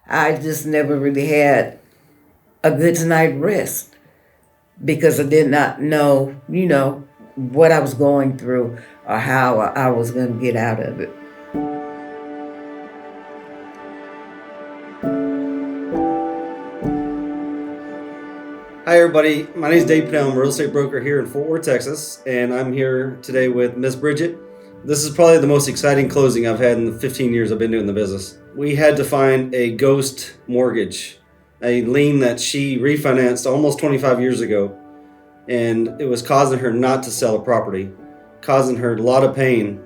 I just never really had a good night's rest because I did not know, what I was going through or how I was going to get out of it. Hi everybody, my name is Dave Pannell. I'm a real estate broker here in Fort Worth, Texas, and I'm here today with Miss Bridget. This is probably the most exciting closing I've had in the 15 years I've been doing the business. We had to find a ghost mortgage, a lien that she refinanced almost 25 years ago, and it was causing her not to sell a property, causing her a lot of pain.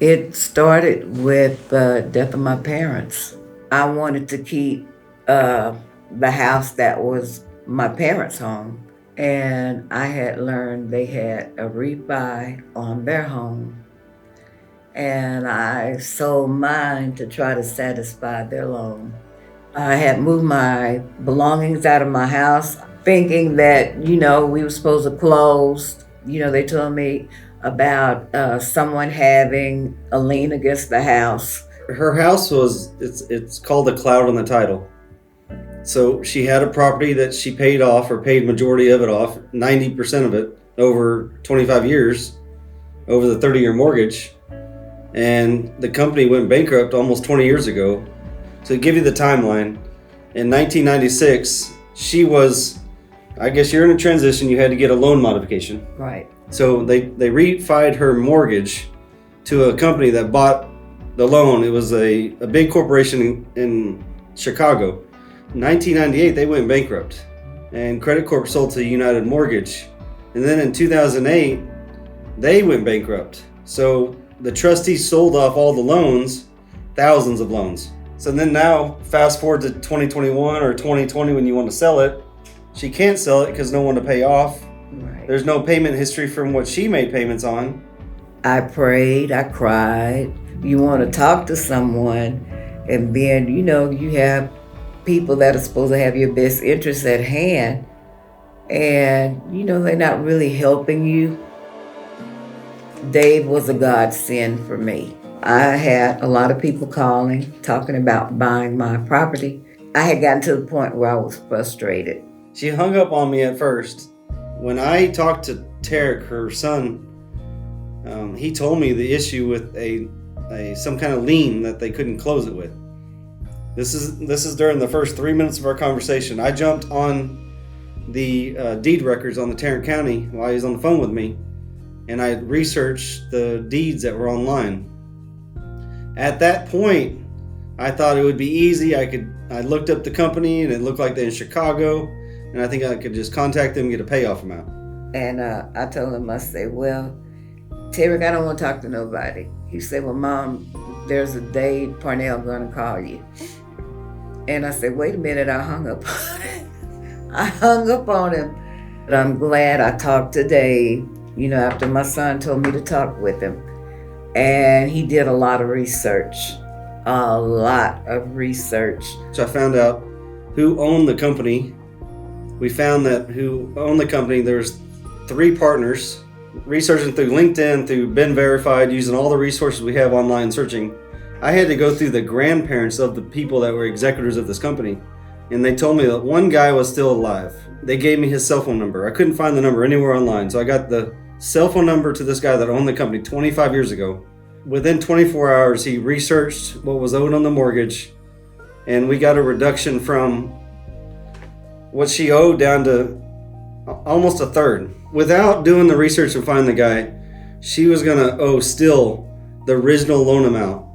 It started with the death of my parents. I wanted to keep the house that was my parents' home, and I had learned they had a refi on their home, and I sold mine to try to satisfy their loan. I had moved my belongings out of my house thinking that, we were supposed to close. They told me about someone having a lien against the house. Her house it's called a cloud on the title. So she had a property that she paid off, or paid majority of it off, 90% of it, over 25 years, over the 30-year mortgage. And the company went bankrupt almost 20 years ago. So to give you the timeline, in 1996, she was, I guess you're in a transition, you had to get a loan modification. Right. So they refied her mortgage to a company that bought the loan. It was a big corporation in Chicago. In 1998, they went bankrupt, and Credit Corp sold to United Mortgage. And then in 2008, they went bankrupt. So the trustees sold off all the loans, thousands of loans. So then now, fast forward to 2021 or 2020 when you want to sell it, she can't sell it because no one to pay off. Right. There's no payment history from what she made payments on. I prayed, I cried. You want to talk to someone, and then, you have people that are supposed to have your best interests at hand, and they're not really helping you. Dave was a godsend for me. I had a lot of people calling, talking about buying my property. I had gotten to the point where I was frustrated. She hung up on me at first. When I talked to Tarek, her son, he told me the issue with some kind of lien that they couldn't close it with. This is during the first 3 minutes of our conversation. I jumped on the deed records on the Tarrant County while he was on the phone with me, and I researched the deeds that were online. At that point, I thought it would be easy. I looked up the company, and it looked like they're in Chicago, and I think I could just contact them and get a payoff amount. And I told him, I said, well, Tarek, I don't want to talk to nobody. He said, well, Mom, there's a day Pannell going to call you. And I said, wait a minute, I hung up on him. I hung up on him. But I'm glad I talked to Dave, after my son told me to talk with him. And he did a lot of research. So I found out who owned the company. We found that who owned the company, there's 3 partners, researching through LinkedIn, through Been Verified, using all the resources we have online searching. I had to go through the grandparents of the people that were executors of this company, and they told me that one guy was still alive. They gave me his cell phone number. I couldn't find the number anywhere online, so I got the cell phone number to this guy that owned the company 25 years ago. Within 24 hours, he researched what was owed on the mortgage, and we got a reduction from what she owed down to almost a third. Without doing the research to find the guy, she was going to owe still the original loan amount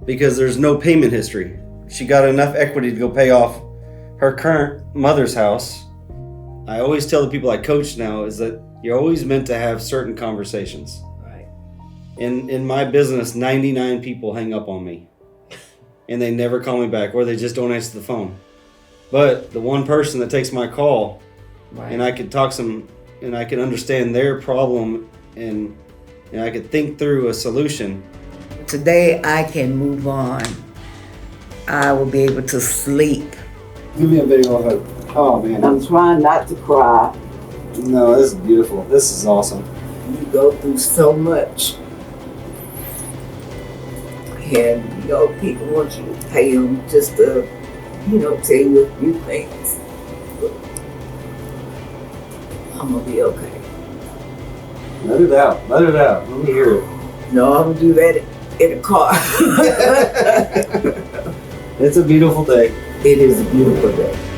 because there's no payment history. She got enough equity to go pay off her current mother's house. I always tell the people I coach now is that you're always meant to have certain conversations. Right. In my business, 99 people hang up on me and they never call me back, or they just don't answer the phone. But the one person that takes my call, right, and I can talk some, and I can understand their problem, and I could think through a solution. Today I can move on. I will be able to sleep. Give me a big old hug. Oh man. I'm trying not to cry. No, this is beautiful. This is awesome. You go through so much. And people want you to pay them just to tell you a few things. I'm gonna be okay. Let it out. Let it out. Let me hear it. No, I'm gonna do that in a car. It's a beautiful day. It is a beautiful day.